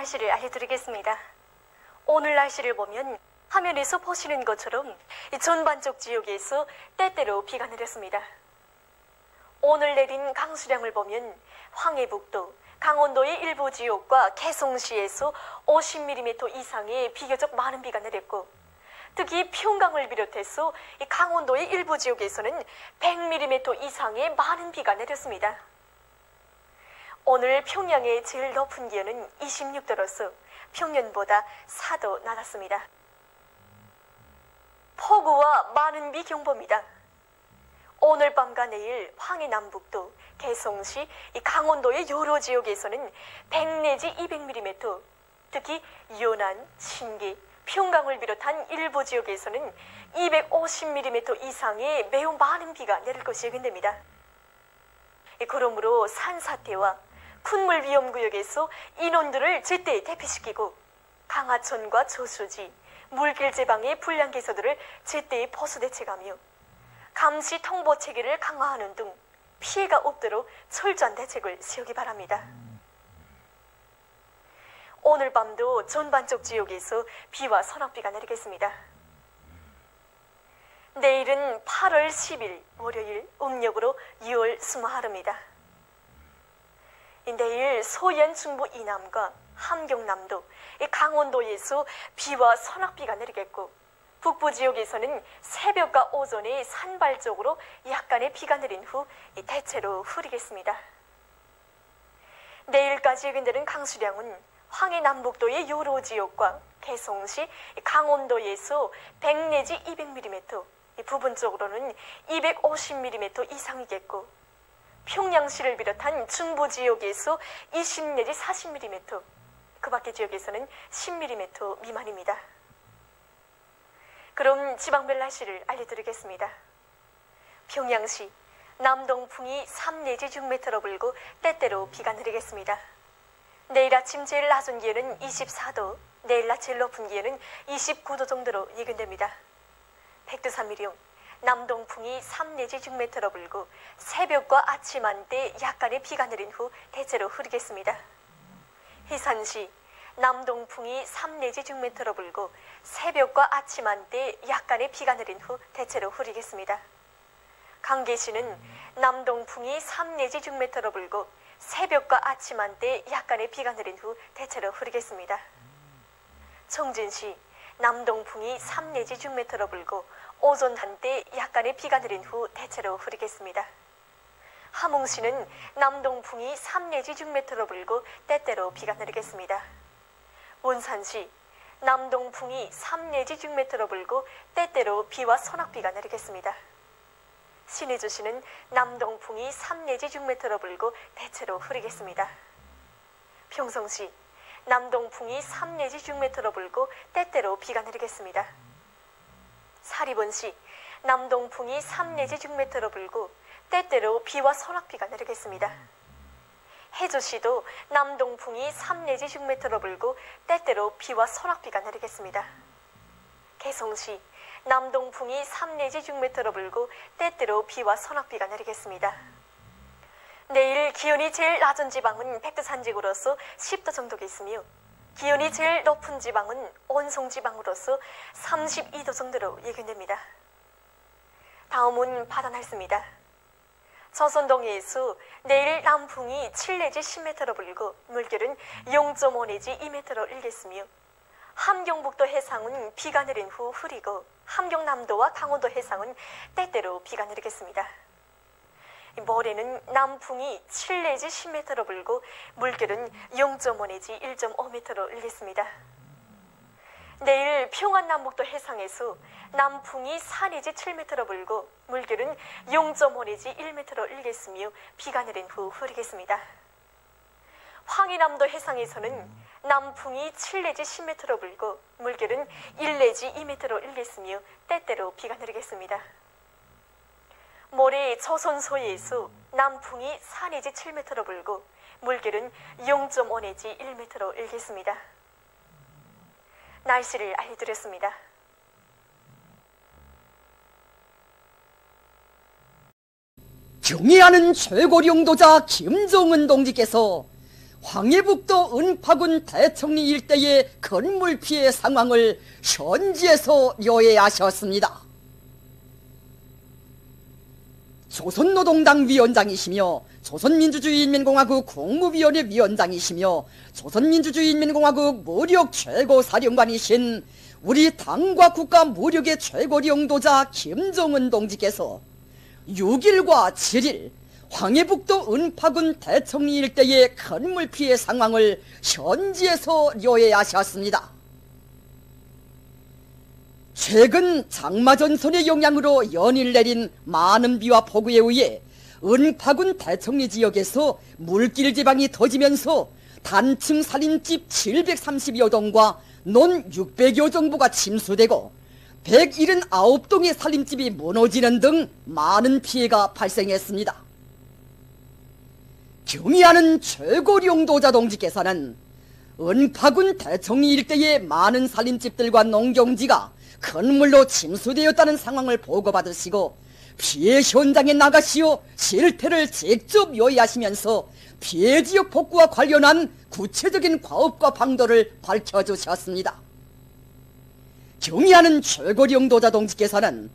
날씨를 알려드리겠습니다. 오늘 날씨를 보면 화면에서 보시는 것처럼 전반적 지역에서 때때로 비가 내렸습니다. 오늘 내린 강수량을 보면 황해북도, 강원도의 일부 지역과 개성시에서 50mm 이상의 비교적 많은 비가 내렸고, 특히 평강을 비롯해서 강원도의 일부 지역에서는 100mm 이상의 많은 비가 내렸습니다. 오늘 평양의 제일 높은 기온은 26도로서 평년보다 4도 낮았습니다. 폭우와 많은 비 경보입니다. 오늘 밤과 내일 황해남북도, 개성시, 강원도의 여러 지역에서는 100 내지 200mm, 특히 연안, 신기, 평강을 비롯한 일부 지역에서는 250mm 이상의 매우 많은 비가 내릴 것이 예견됩니다. 그러므로 산사태와 큰 물 위험 구역에서 인원들을 제때 대피시키고 강하천과 저수지, 물길 제방의 불량 개소들을 제때 보수 대책하며 감시 통보 체계를 강화하는 등 피해가 없도록 철저한 대책을 세우기 바랍니다. 오늘 밤도 전반적 지역에서 비와 소낙비가 내리겠습니다. 내일은 8월 10일 월요일 음력으로 6월 수마하루입니다. 내일 소연 중부 이남과 함경남도, 강원도에서 비와 소낙비가 내리겠고, 북부 지역에서는 새벽과 오전에 산발적으로 약간의 비가 내린 후 대체로 흐리겠습니다. 내일까지 예견되는 강수량은 황해남북도의 여러 지역과 개성시, 강원도에서 100 내지 200mm, 부분적으로는 250mm 이상이겠고, 평양시를 비롯한 중부 지역에서 20 내지 40mm, 그 밖의 지역에서는 10mm 미만입니다. 그럼 지방별 날씨를 알려드리겠습니다. 평양시 남동풍이 3 내지 6m로 불고 때때로 비가 내리겠습니다. 내일 아침 제일 낮은 기온은 24도, 내일 낮 제일 높은 기온은 29도 정도로 예견됩니다. 백두산미령 남동풍이 3 내지 6m로 불고 새벽과 아침 한때 약간의 비가 내린 후 대체로 흐리겠습니다. 해산시 남동풍이 3 내지 6m로 불고 새벽과 아침 한때 약간의 비가 내린 후 대체로 흐리겠습니다. 강계시는 남동풍이 3 내지 6m로 불고 새벽과 아침 한때 약간의 비가 내린 후 대체로 흐리겠습니다. 청진시 남동풍이 3 내지 6m로 불고 오전 한때 약간의 비가 내린 후 대체로 흐리겠습니다. 함흥시는 남동풍이 3 내지 6m로 불고 때때로 비가 내리겠습니다. 원산시 남동풍이 3 내지 6m로 불고 때때로 비와 소낙비가 내리겠습니다. 신의주시는 남동풍이 3 내지 6m로 불고 대체로 흐리겠습니다. 평성시 남동풍이 3 내지 6m로 불고 때때로 비가 내리겠습니다. 사리본시 남동풍이 3 내지 6m로 불고 때때로 비와 소낙비가 내리겠습니다. 해주시도 남동풍이 3 내지 6m로 불고 때때로 비와 소낙비가 내리겠습니다. 개성시 남동풍이 3 내지 6m로 불고 때때로 비와 소낙비가 내리겠습니다. 내일 기온이 제일 낮은 지방은 백두산지구로서 10도 정도겠으며, 기온이 제일 높은 지방은 온송지방으로서 32도 정도로 예견됩니다. 다음은 바다 날씨입니다. 조선동해에서 내일 남풍이 7 내지 10m로 불고 물결은 0.5 내지 2m로 일겠으며, 함경북도 해상은 비가 내린 후 흐리고 함경남도와 강원도 해상은 때때로 비가 내리겠습니다. 모레는 남풍이 7 내지 10m로 불고 물결은 0.5 내지 1.5m로 일겠습니다. 내일 평안남북도 해상에서 남풍이 4 내지 7m로 불고 물결은 0.5 내지 1m로 일겠으며 비가 내린 후 흐리겠습니다. 황해남도 해상에서는 남풍이 7 내지 10m로 불고 물결은 1 내지 2m로 일겠으며 때때로 비가 내리겠습니다. 모레 조선소해에서 남풍이 4 내지 7m로 불고 물결은 0.5 내지 1m로 일겠습니다. 날씨를 알려드렸습니다. 경애하는 최고領도자 김정은 동지께서 황해북도 은파군 대청리 일대의 건물 피해 상황을 현지에서 요해하셨습니다. 조선노동당 위원장이시며 조선민주주의인민공화국 국무위원회 위원장이시며 조선민주주의인민공화국 무력 최고사령관이신 우리 당과 국가 무력의 최고령도자 김정은 동지께서 6일과 7일 황해북도 은파군 대청리 일대의 건물 피해 상황을 현지에서 요해하셨습니다. 최근 장마전선의 영향으로 연일 내린 많은 비와 폭우에 의해 은파군 대청리 지역에서 물길 지방이 터지면서 단층 살림집 730여 동과 논 600여 정부가 침수되고 179동의 살림집이 무너지는 등 많은 피해가 발생했습니다. 경의하는 최고령도자 동지께서는 은파군 대청리 일대의 많은 살림집들과 농경지가 건물로 침수되었다는 상황을 보고받으시고 피해 현장에 나가시어 실태를 직접 요해하시면서 피해 지역 복구와 관련한 구체적인 과업과 방도를 밝혀주셨습니다. 경의하는 최고령도자 동지께서는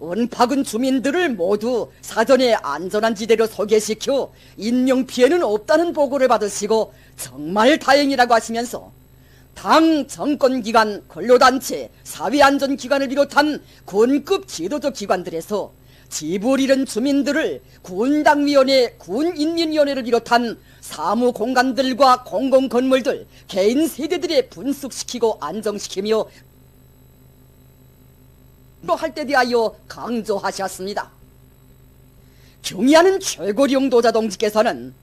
은파군 주민들을 모두 사전에 안전한 지대로 소개시켜 인명피해는 없다는 보고를 받으시고 정말 다행이라고 하시면서 당, 정권기관, 근로단체, 사회안전기관을 비롯한 군급 지도적 기관들에서 집을 잃은 주민들을 군당위원회, 군인민위원회를 비롯한 사무공간들과 공공건물들, 개인 세대들에 분숙시키고 안정시키며 할 때 대하여 강조하셨습니다. 경의하는 최고령도자 동지께서는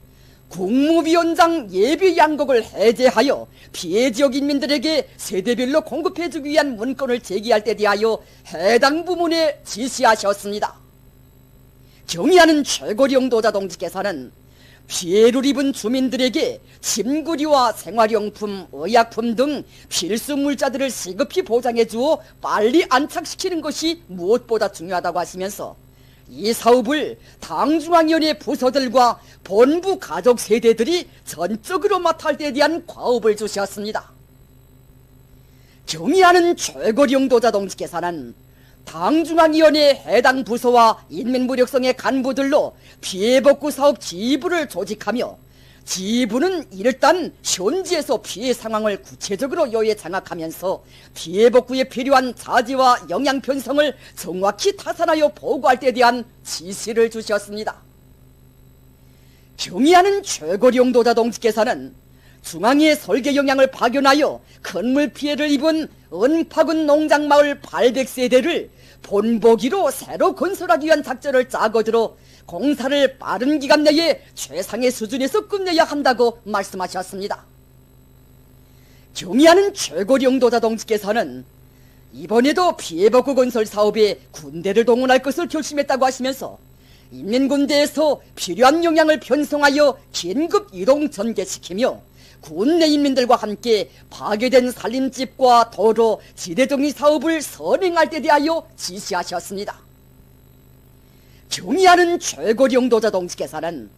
국무위원장 예비 양곡을 해제하여 피해 지역 인민들에게 세대별로 공급해주기 위한 문건을 제기할 때 대하여 해당 부문에 지시하셨습니다. 경의하는 최고령도자 동지께서는 피해를 입은 주민들에게 침구류와 생활용품, 의약품 등 필수 물자들을 시급히 보장해주어 빨리 안착시키는 것이 무엇보다 중요하다고 하시면서 이 사업을 당중앙위원회 부서들과 본부 가족 세대들이 전적으로 맡아 할 때에 대한 과업을 주셨습니다. 경의하는 최고령도자 동지께서는 당중앙위원회 해당 부서와 인민무력성의 간부들로 피해복구 사업 지부를 조직하며 지부는 일단 현지에서 피해 상황을 구체적으로 요해 장악하면서 피해복구에 필요한 자재와 영양 편성을 정확히 타산하여 보고할 때에 대한 지시를 주셨습니다. 경의하는 최고령도자 동지께서는 중앙의 설계 영향을 파견하여 건물 피해를 입은 은파군 농장마을 800세대를 본보기로 새로 건설하기 위한 작전을 짜고 들어 공사를 빠른 기간 내에 최상의 수준에서 끝내야 한다고 말씀하셨습니다. 경의하는 최고령도자 동지께서는 이번에도 피해복구 건설 사업에 군대를 동원할 것을 결심했다고 하시면서 인민군대에서 필요한 역량을 편성하여 긴급 이동 전개시키며 군내 인민들과 함께 파괴된 살림집과 도로, 지대정리 사업을 선행할 때 대하여 지시하셨습니다. 경의하는 최고령도자 동지께서는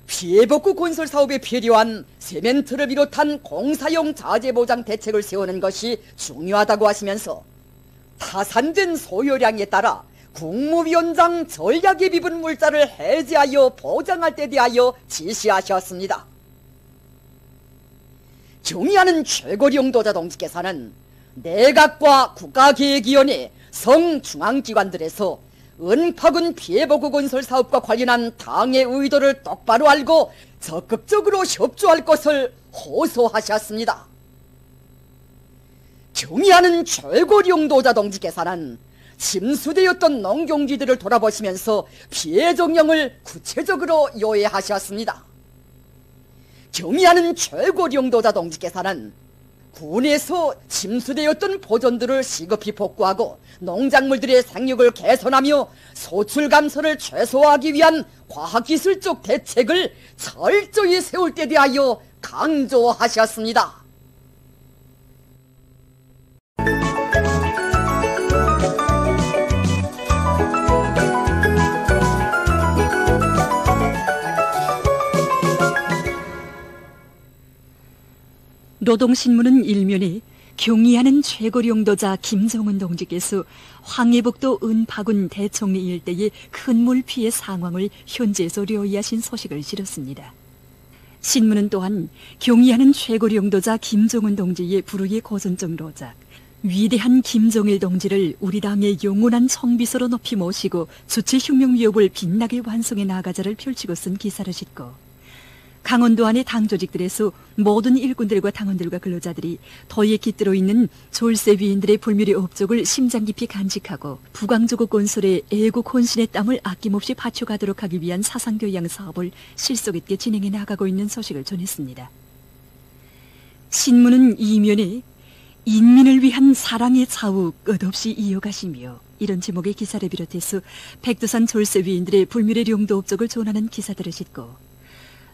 피해복구 건설 사업에 필요한 세멘트를 비롯한 공사용 자재 보장 대책을 세우는 것이 중요하다고 하시면서 타산된 소요량에 따라 국무위원장 전략에 비분 물자를 해제하여 보장할 때 대하여 지시하셨습니다. 경의하는 최고령도자 동지께서는 내각과 국가계획위원회, 성중앙기관들에서 은파군 피해복구 건설 사업과 관련한 당의 의도를 똑바로 알고 적극적으로 협조할 것을 호소하셨습니다. 경의하는 최고령도자 동지께서는 침수되었던 농경지들을 돌아보시면서 피해 정령을 구체적으로 요해하셨습니다. 경의하는 최고령도자 동지께서는 군에서 침수되었던 보존들을 시급히 복구하고 농작물들의 생육을 개선하며 소출 감소를 최소화하기 위한 과학기술적 대책을 철저히 세울 때 대하여 강조하셨습니다. 노동신문은 일면에 경의하는 최고령도자 김정은 동지께서 황해북도 은파군 대청리 일대의 큰 물 피해 상황을 현지에서 료이하신 소식을 실었습니다. 신문은 또한 경의하는 최고령도자 김정은 동지의 불후의 고전적 로작, 위대한 김정일 동지를 우리 당의 영원한 청비서로 높이 모시고 주체 혁명 위협을 빛나게 완성해 나가자를 펼치고 쓴 기사를 싣고 강원도 안의 당 조직들에서 모든 일꾼들과 당원들과 근로자들이 더위에 깃들어 있는 졸세 위인들의 불멸의 업적을 심장 깊이 간직하고 부강조국 건설에 애국 혼신의 땀을 아낌없이 바쳐가도록 하기 위한 사상교양 사업을 실속 있게 진행해 나가고 있는 소식을 전했습니다. 신문은 이면에 인민을 위한 사랑의 자욱 끝없이 이어가시며 이런 제목의 기사를 비롯해서 백두산 졸세 위인들의 불멸의 용도 업적을 전하는 기사들을 싣고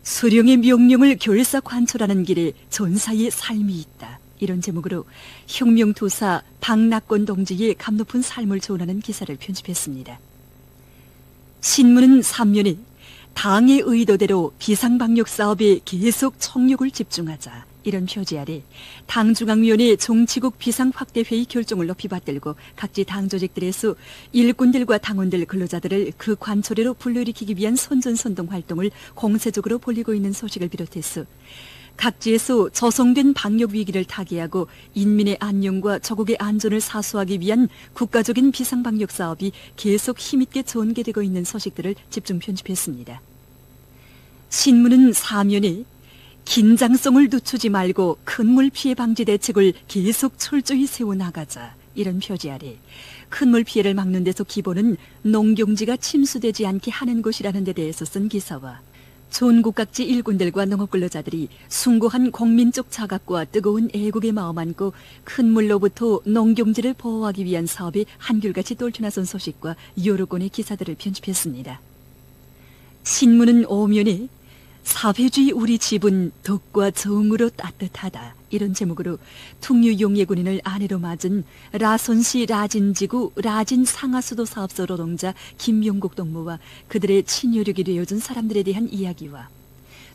수령의 명령을 결사 관철하는 길에 전사의 삶이 있다. 이런 제목으로 혁명투사 박낙권 동지의 감높은 삶을 전하는 기사를 편집했습니다. 신문은 3면에 당의 의도대로 비상방역 사업에 계속 총력을 집중하자. 이런 표지 아래 당중앙위원회 정치국 비상확대회의 결정을 높이 받들고 각지 당 조직들에서 일꾼들과 당원들 근로자들을 그 관철회로 불러일으키기 위한 선전선동 활동을 공세적으로 벌이고 있는 소식을 비롯해서 각지에서 조성된 방역위기를 타개하고 인민의 안녕과 조국의 안전을 사수하기 위한 국가적인 비상방역 사업이 계속 힘있게 전개되고 있는 소식들을 집중 편집했습니다. 신문은 4면에 긴장성을 늦추지 말고 큰 물 피해 방지 대책을 계속 철저히 세워나가자. 이런 표지 아래 큰 물 피해를 막는 데서 기본은 농경지가 침수되지 않게 하는 것이라는 데 대해서 쓴 기사와 전국 각지 일꾼들과 농업근로자들이 숭고한 국민적 자각과 뜨거운 애국의 마음 안고 큰 물로부터 농경지를 보호하기 위한 사업에 한결같이 떨쳐나선 소식과 여러 건의 기사들을 편집했습니다. 신문은 5면에 사회주의 우리 집은 덕과 정으로 따뜻하다. 이런 제목으로 퉁류 용예군인을 아내로 맞은 라선시 라진지구 라진 상하수도 사업소 노동자 김용국 동무와 그들의 친여력이 되어준 사람들에 대한 이야기와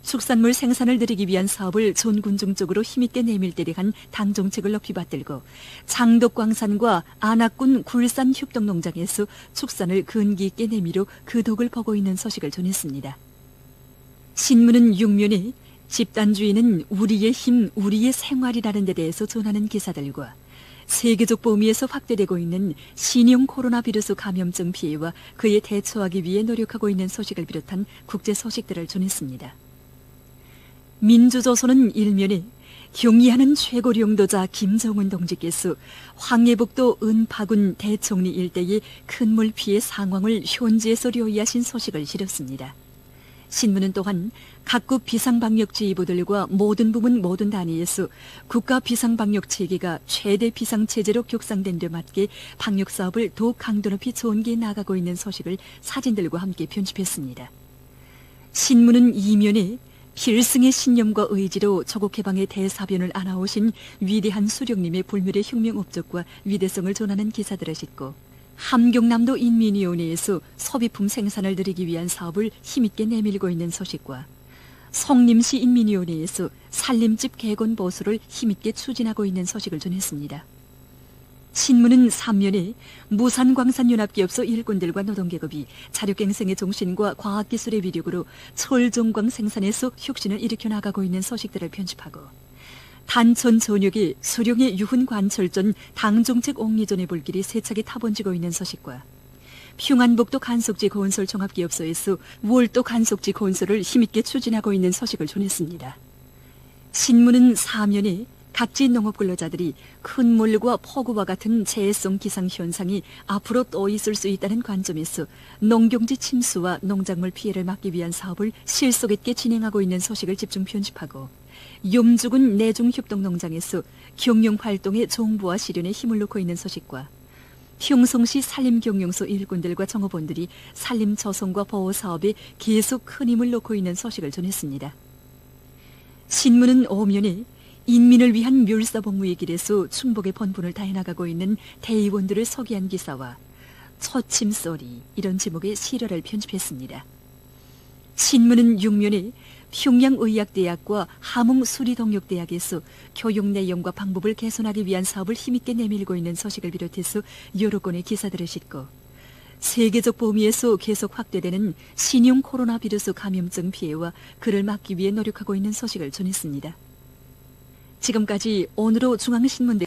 축산물 생산을 늘리기 위한 사업을 전군중적으로 힘있게 내밀 때 대한 당 정책을 높이 받들고 장덕광산과 안악군 굴산 협동농장에서 축산을 근기 있게 내밀어 그 덕을 보고 있는 소식을 전했습니다. 신문은 6면에 집단주의는 우리의 힘, 우리의 생활이라는 데 대해서 전하는 기사들과 세계적 범위에서 확대되고 있는 신형 코로나 비루스 감염증 피해와 그에 대처하기 위해 노력하고 있는 소식을 비롯한 국제 소식들을 전했습니다. 민주조선은 1면에 경의하는 최고령도자 김정은 동지께서 황해북도 은파군 대청리 일대의 큰 물 피해 상황을 현지에서 료이하신 소식을 실었습니다. 신문은 또한 각국 비상방역지휘부들과 모든 부문 모든 단위에서 국가 비상방역체계가 최대 비상체제로 격상된 데 맞게 방역사업을 더욱 강도 높이 전개해 나가고 있는 소식을 사진들과 함께 편집했습니다. 신문은 2면에 필승의 신념과 의지로 조국 해방의 대사변을 안아오신 위대한 수령님의 불멸의 혁명 업적과 위대성을 전하는 기사들을 싣고 함경남도 인민위원회에서 소비품 생산을 늘리기 위한 사업을 힘있게 내밀고 있는 소식과 성림시 인민위원회에서 살림집 개건 보수를 힘있게 추진하고 있는 소식을 전했습니다. 신문은 3면에 무산광산연합기업소 일꾼들과 노동계급이 자력갱생의 정신과 과학기술의 위력으로 철종광 생산에서 혁신을 일으켜 나가고 있는 소식들을 편집하고 단천 전역의 수령의 유훈관철전 당정책 옥리전의 불길이 세차게 타번지고 있는 소식과 평안북도 간속지 건설 종합기업소에서 월도 간속지 건설을 힘있게 추진하고 있는 소식을 전했습니다. 신문은 4면에 각지 농업근로자들이 큰 물과 폭우와 같은 재해성 기상현상이 앞으로 또 있을 수 있다는 관점에서 농경지 침수와 농작물 피해를 막기 위한 사업을 실속 있게 진행하고 있는 소식을 집중 편집하고 염주군 내중협동농장에서 경영활동에 정부와 실현에 힘을 놓고 있는 소식과 평성시 산림경영소 일꾼들과 정업원들이 산림 조성과 보호 사업에 계속 큰 힘을 놓고 있는 소식을 전했습니다. 신문은 5면에 인민을 위한 멸사복무의 길에서 충복의 번분을 다해나가고 있는 대의원들을 소개한 기사와 초침소리 이런 제목의 시려를 편집했습니다. 신문은 6면에 평양의학대학과 함흥수리동역대학에서 교육 내용과 방법을 개선하기 위한 사업을 힘있게 내밀고 있는 소식을 비롯해서 여러 건의 기사들을 싣고 세계적 범위에서 계속 확대되는 신형 코로나 비루스 감염증 피해와 그를 막기 위해 노력하고 있는 소식을 전했습니다. 지금까지 오늘로 중앙신문대